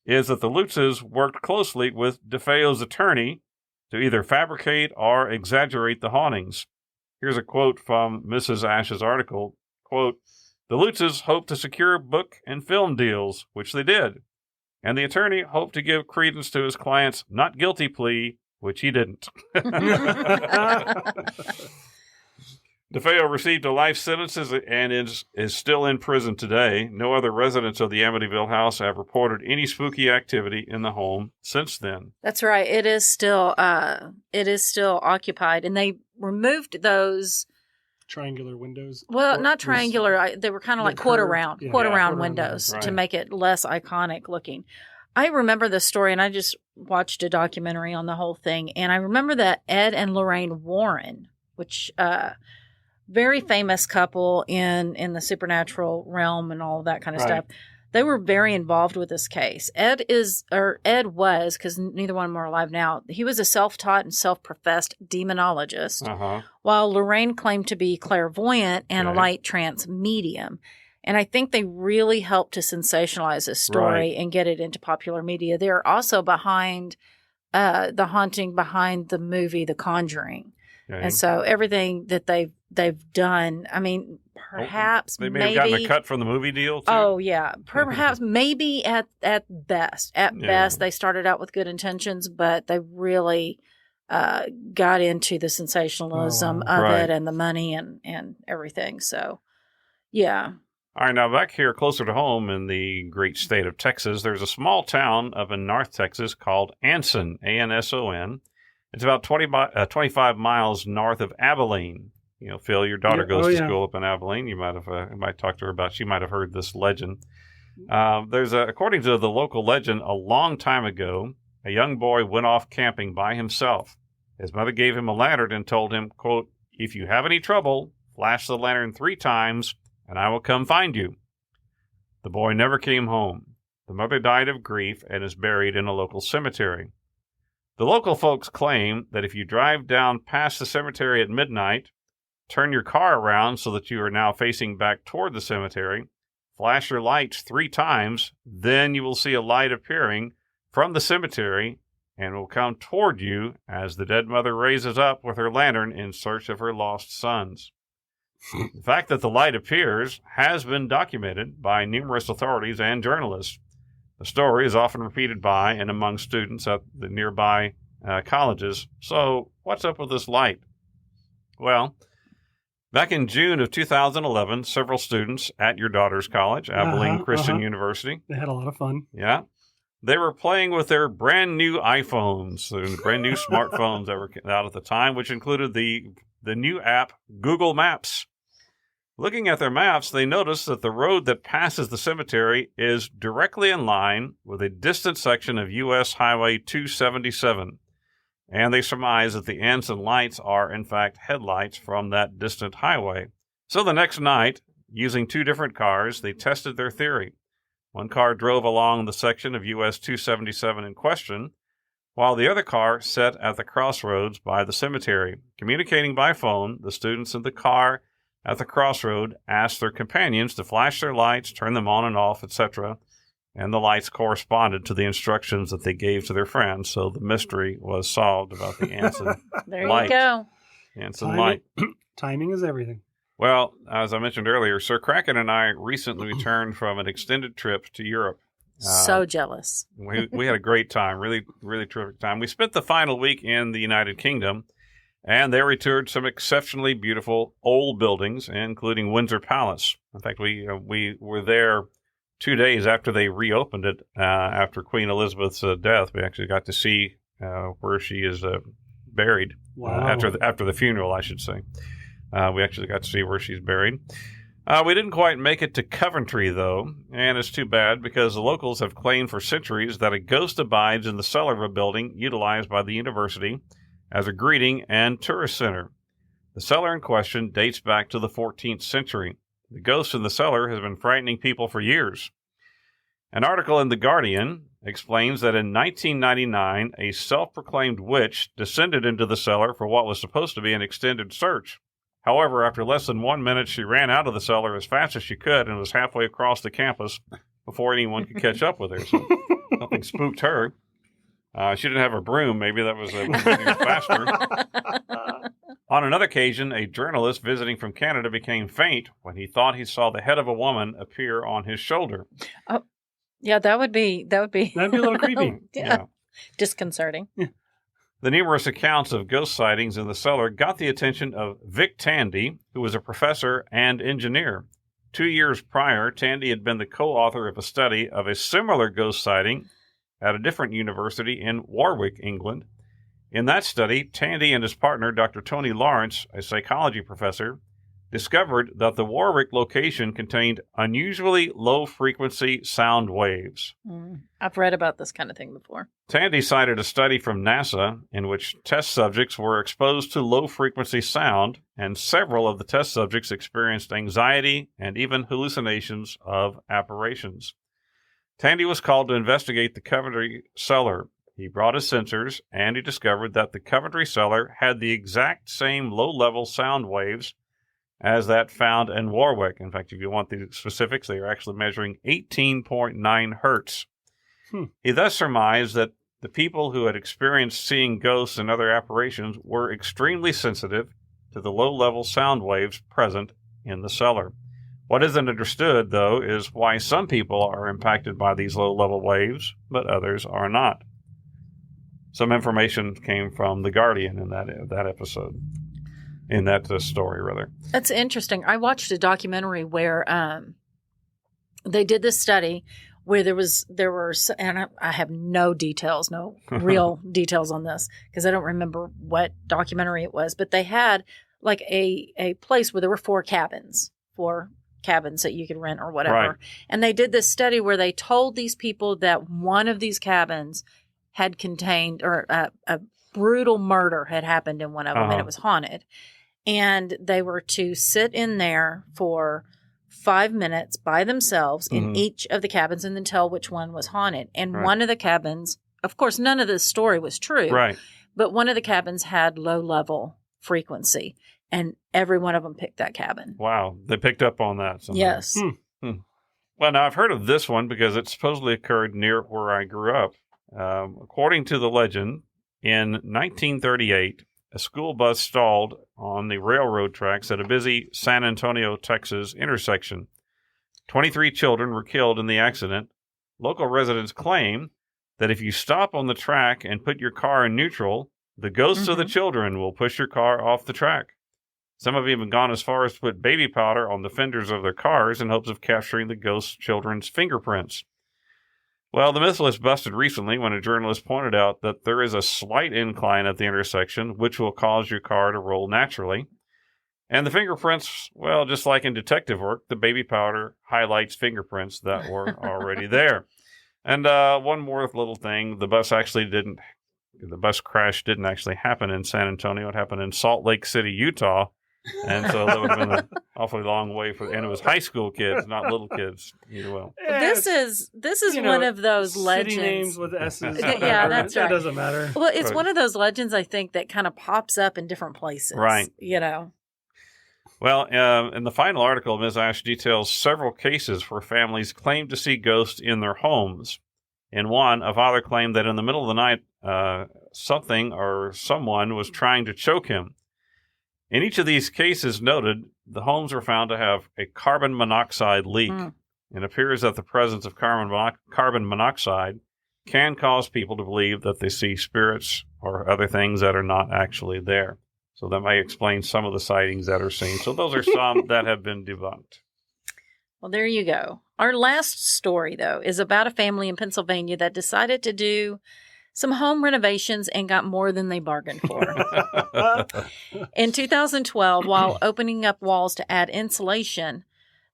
is that the Lutzes worked closely with DeFeo's attorney to either fabricate or exaggerate the hauntings. Here's a quote from Mrs. Ash's article. Quote, "The Lutzes hoped to secure book and film deals, which they did, and the attorney hoped to give credence to his client's not guilty plea, which he didn't." DeFeo received a life sentence and is still in prison today. No other residents of the Amityville house have reported any spooky activity in the home since then. That's right. It is still occupied, and they removed those triangular windows. Well, not triangular. They were kind of like quarter round windows right, to make it less iconic looking. I remember the story, and I just watched a documentary on the whole thing, and I remember that Ed and Lorraine Warren, which very famous couple in the supernatural realm and all of that kind of stuff. They were very involved with this case. Ed was, because neither one of them are alive now, he was a self-taught and self-professed demonologist, while Lorraine claimed to be clairvoyant and a light trance medium. And I think they really helped to sensationalize this story and get it into popular media. They're also behind the haunting behind the movie The Conjuring. Okay. And so everything that they've done, I mean, perhaps they may have gotten a cut from the movie deal too. Oh yeah, perhaps maybe at best. At best, they started out with good intentions, but they really got into the sensationalism of it and the money and everything. So, yeah. All right, now back here closer to home in the great state of Texas, there's a small town up in North Texas called Anson, A-N-S-O-N. It's about 25 miles north of Abilene. You know, Phil, your daughter goes to school up in Abilene. You might talk to her about. She might have heard this legend. According to the local legend, a long time ago, a young boy went off camping by himself. His mother gave him a lantern and told him, quote, "If you have any trouble, flash the lantern 3 times, and I will come find you." The boy never came home. The mother died of grief and is buried in a local cemetery. The local folks claim that if you drive down past the cemetery at midnight, turn your car around so that you are now facing back toward the cemetery, flash your lights 3 times, then you will see a light appearing from the cemetery and will come toward you as the dead mother raises up with her lantern in search of her lost sons. The fact that the light appears has been documented by numerous authorities and journalists. The story is often repeated by and among students at the nearby colleges. So, what's up with this light? Well, back in June of 2011, several students at your daughter's college, Abilene Christian University. They had a lot of fun. Yeah. They were playing with their brand new iPhones, the brand new smartphones that were out at the time, which included the new app Google Maps. Looking at their maps, they noticed that the road that passes the cemetery is directly in line with a distant section of U.S. Highway 277. And they surmise that the Anson lights are, in fact, headlights from that distant highway. So the next night, using 2 different cars, they tested their theory. One car drove along the section of U.S. 277 in question, while the other car sat at the crossroads by the cemetery. Communicating by phone, the students in the car at the crossroad asked their companions to flash their lights, turn them on and off, etc., and the lights corresponded to the instructions that they gave to their friends, so the mystery was solved about the Anson There light. you go. Anson light. Timing is everything. Well, as I mentioned earlier, Sir Kraken and I recently returned from an extended trip to Europe. So jealous. We had a great time, really, really terrific time. We spent the final week in the United Kingdom, and there we toured some exceptionally beautiful old buildings, including Windsor Palace. In fact, we were there 2 days after they reopened it after Queen Elizabeth's death. We actually got to see where she is buried. Wow. After the funeral, I should say. We actually got to see where she's buried. We didn't quite make it to Coventry, though, and it's too bad because the locals have claimed for centuries that a ghost abides in the cellar of a building utilized by the university as a greeting and tourist center. The cellar in question dates back to the 14th century. The ghost in the cellar has been frightening people for years. An article in The Guardian explains that in 1999, a self-proclaimed witch descended into the cellar for what was supposed to be an extended search. However, after less than 1 minute, she ran out of the cellar as fast as she could and was halfway across the campus before anyone could catch up with her. So nothing spooked her. She didn't have a broom. Maybe that was faster. On another occasion, a journalist visiting from Canada became faint when he thought he saw the head of a woman appear on his shoulder. Oh, yeah, that would be That'd be a little creepy. Yeah. Disconcerting. Yeah. The numerous accounts of ghost sightings in the cellar got the attention of Vic Tandy, who was a professor and engineer. 2 years prior, Tandy had been the co-author of a study of a similar ghost sighting at a different university in Warwick, England. In that study, Tandy and his partner, Dr. Tony Lawrence, a psychology professor, discovered that the Warwick location contained unusually low-frequency sound waves. I've read about this kind of thing before. Tandy cited a study from NASA in which test subjects were exposed to low-frequency sound, and several of the test subjects experienced anxiety and even hallucinations of apparitions. Tandy was called to investigate the Coventry cellar. He brought his sensors, and he discovered that the Coventry cellar had the exact same low-level sound waves as that found in Warwick. In fact, if you want the specifics, they are actually measuring 18.9 hertz. He thus surmised that the people who had experienced seeing ghosts and other apparitions were extremely sensitive to the low-level sound waves present in the cellar. What isn't understood, though, is why some people are impacted by these low-level waves, but others are not. Some information came from The Guardian in that episode. In that story, rather. That's interesting. I watched a documentary where they did this study where there were, and I have no details, no real details on this because I don't remember what documentary it was, but they had like a place where there were four cabins that you could rent or whatever. Right. And they did this study where they told these people that one of these cabins had contained, or a brutal murder had happened in one of them and it was haunted. And they were to sit in there for 5 minutes by themselves in each of the cabins and then tell which one was haunted. And one of the cabins, of course, none of this story was true. Right. But one of the cabins had low-level frequency. And every one of them picked that cabin. Wow. They picked up on that somehow. Yes. Well, now I've heard of this one because it supposedly occurred near where I grew up. According to the legend, in 1938, a school bus stalled on the railroad tracks at a busy San Antonio, Texas intersection. 23 children were killed in the accident. Local residents claim that if you stop on the track and put your car in neutral, the ghosts of the children will push your car off the track. Some have even gone as far as to put baby powder on the fenders of their cars in hopes of capturing the ghost children's fingerprints. Well, the myth was busted recently when a journalist pointed out that there is a slight incline at the intersection, which will cause your car to roll naturally. And the fingerprints, well, just like in detective work, the baby powder highlights fingerprints that were already there. And one more little thing, the bus crash didn't actually happen in San Antonio. It happened in Salt Lake City, Utah. And so that would have been an awfully long way and it was high school kids, not little kids, either way. This is one of those legends. City names with S's. Yeah, that's right. That doesn't matter. Well, it's one of those legends, I think, that kind of pops up in different places. Right. You know. Well, in the final article, Ms. Ash details several cases where families claimed to see ghosts in their homes. In one, a father claimed that in the middle of the night, something or someone was trying to choke him. In each of these cases noted, the homes were found to have a carbon monoxide leak. It appears that the presence of carbon monoxide can cause people to believe that they see spirits or other things that are not actually there. So that may explain some of the sightings that are seen. So those are some that have been debunked. Well, there you go. Our last story, though, is about a family in Pennsylvania that decided to do some home renovations and got more than they bargained for. In 2012, while opening up walls to add insulation,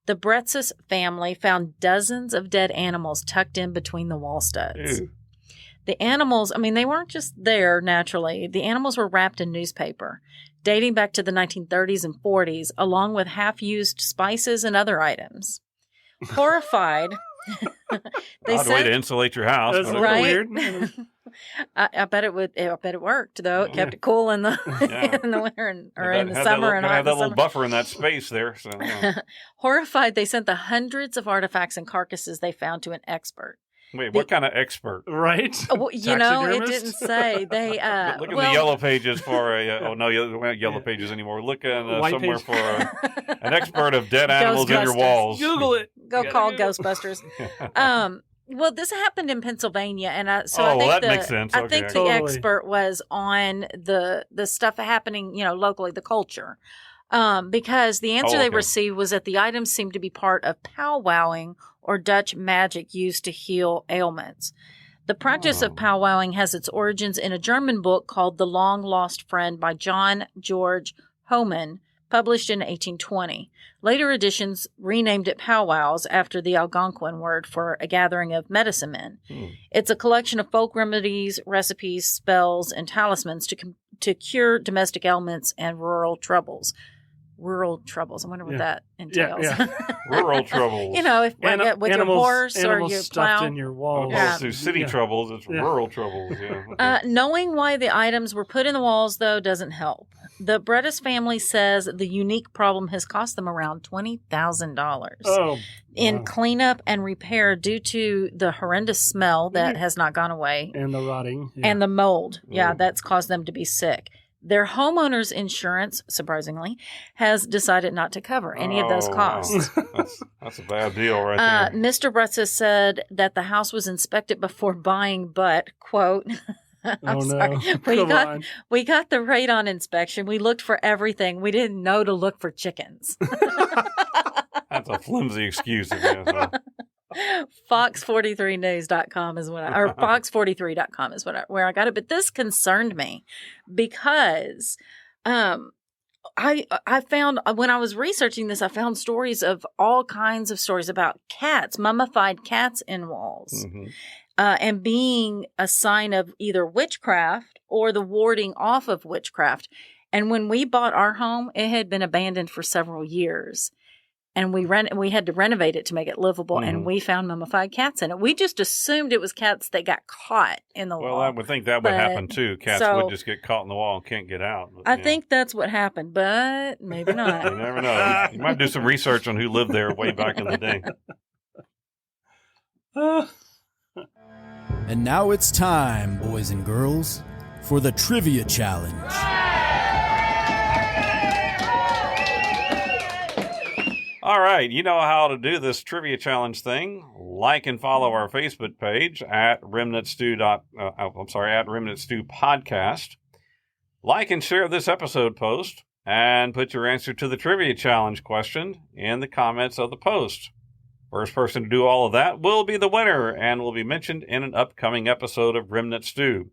the Bretzis family found dozens of dead animals tucked in between the wall studs. Ew. The animals, they weren't just there naturally. The animals were wrapped in newspaper, dating back to the 1930s and 40s, along with half-used spices and other items. Horrified, they Odd way to insulate your house. That's right? weird. I bet it would. I bet it worked though. It kept it cool in the in the winter in the summer and have that little buffer in that space there. So, Horrified, they sent the hundreds of artifacts and carcasses they found to an expert. Wait, what kind of expert? Right? Well, it didn't say. They look in the yellow pages for a. No, yellow pages anymore. Look somewhere for an expert of dead animals in your walls. Google it. Go call Ghostbusters. Well, this happened in Pennsylvania, and I think that makes sense. I think the expert was on the stuff happening, locally, the culture, because the answer they received was that the items seemed to be part of powwowing or Dutch magic used to heal ailments. The practice of powwowing has its origins in a German book called The Long Lost Friend by John George Homan, published in 1820. Later editions renamed it powwows after the Algonquin word for a gathering of medicine men. It's a collection of folk remedies, recipes, spells, and talismans to cure domestic ailments and rural troubles. Rural troubles. I wonder what that entails. Yeah. Rural troubles. If with your horse or your stuffed plow. in your walls. So city troubles, it's rural troubles. Yeah. Knowing why the items were put in the walls, though, doesn't help. The Bretis family says the unique problem has cost them around $20,000 in cleanup and repair due to the horrendous smell that has not gone away. And the rotting. Yeah. And the mold. Yeah, that's caused them to be sick. Their homeowner's insurance, surprisingly, has decided not to cover any of those costs. Wow. That's a bad deal right there. Mr. Bretzis said that the house was inspected before buying, but, quote, sorry. We got the radon inspection. We looked for everything. We didn't know to look for chickens. That's a flimsy excuse again. Huh? Fox43news.com is or fox43.com is where I got it. But this concerned me because I found, when I was researching this, I found stories of all kinds of stories about cats, mummified cats in walls. Mm-hmm. And being a sign of either witchcraft or the warding off of witchcraft. And when we bought our home, it had been abandoned for several years. And we had to renovate it to make it livable, and we found mummified cats in it. We just assumed it was cats that got caught in the wall. Well, I would think that would happen too. Cats would just get caught in the wall and can't get out. I think that's what happened, but maybe not. You never know. You might do some research on who lived there way back in the day. And now it's time, boys and girls, for the Trivia Challenge. All right, you know how to do this trivia challenge thing. Like and follow our Facebook page at Remnant Stew at Remnant Stew Podcast. Like and share this episode post, and put your answer to the trivia challenge question in the comments of the post. First person to do all of that will be the winner and will be mentioned in an upcoming episode of Remnant Stew.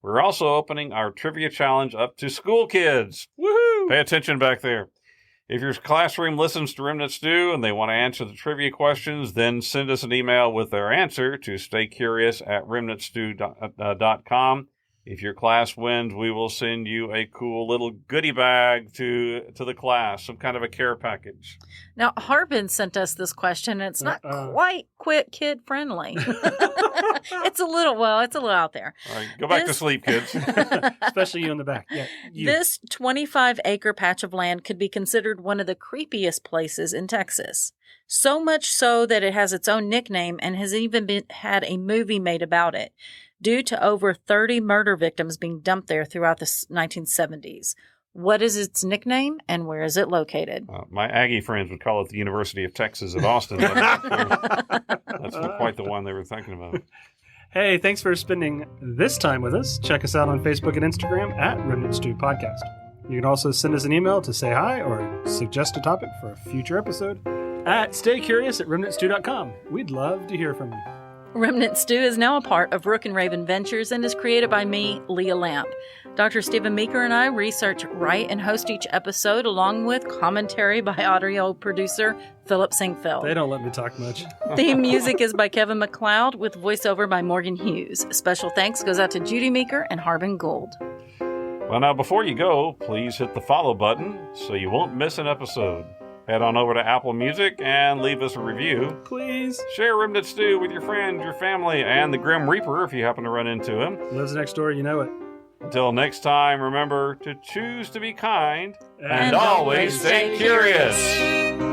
We're also opening our trivia challenge up to school kids. Woohoo! Pay attention back there. If your classroom listens to Remnant Stew and they want to answer the trivia questions, then send us an email with their answer to staycurious@remnantstew.com. If your class wins, we will send you a cool little goodie bag to the class, some kind of a care package. Now, Harbin sent us this question, and it's not quite kid friendly. It's a little out there. All right, go back to sleep, kids. Especially you in the back. Yeah, you. This 25-acre patch of land could be considered one of the creepiest places in Texas. So much so that it has its own nickname and has even had a movie made about it, due to over 30 murder victims being dumped there throughout the 1970s. What is its nickname and where is it located? My Aggie friends would call it the University of Texas at Austin. That's not quite the one they were thinking about. Hey, thanks for spending this time with us. Check us out on Facebook and Instagram at Remnant Stew Podcast. You can also send us an email to say hi or suggest a topic for a future episode at staycurious@remnantstew.com. We'd love to hear from you. Remnant Stew is now a part of Rook and Raven Ventures and is created by me, Leah Lamp. Dr. Stephen Meeker and I research, write, and host each episode along with commentary by audio producer Philip Sinquefield. They don't let me talk much. Theme music is by Kevin MacLeod with voiceover by Morgan Hughes. Special thanks goes out to Judy Meeker and Harbin Gould. Well, now, before you go, please hit the follow button so you won't miss an episode. Head on over to Apple Music and leave us a review. Please. Share Remnant Stew with your friends, your family, and the Grim Reaper if you happen to run into him. Lives next door, you know it. Until next time, remember to choose to be kind and always stay curious.